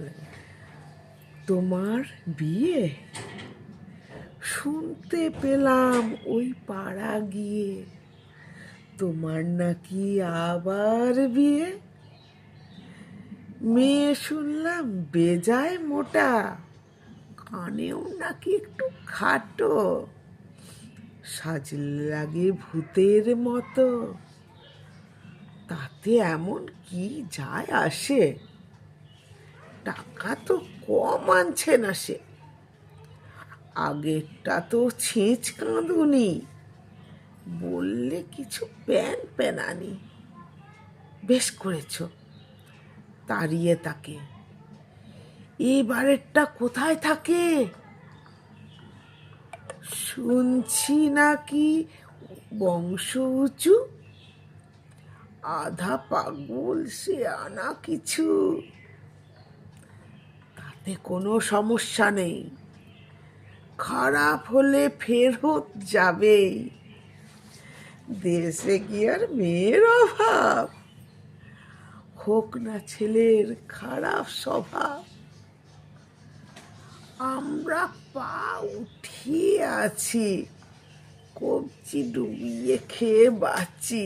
বলে, তোমার বিয়ে শুনতে পেলাম ওই পাড়া গিয়ে, তোমার নাকি আবার বিয়ে। মেয়ে শুনলাম বেজায় মোটা, কানেও নাকি একটু খাটো, সাজলে লাগে ভূতের মতো। তাতে এমন কি যায় আসে, টাকা তো কম আনছে না সে। আগেরটা তো ছেঁচ কাঁদুনি, বললে কিছু প্যান প্যানানি। বেশ করেছ, তাড়িয়ে তাকে। এবারেরটা কোথায় থাকে? শুনছি নাকি বংশ উঁচু, আধা পাগল সে আনা কিছু। তাতে কোনো সমস্যা নেই, খারাপ হলে ফেরত যাবেই। দেশে কি আর মেয়ের অভাব? হোক না ছেলের খারাপ স্বভাব, আমরা পা উঠিয়ে আছি, কবজি ডুবিয়ে খেয়ে বাঁচি।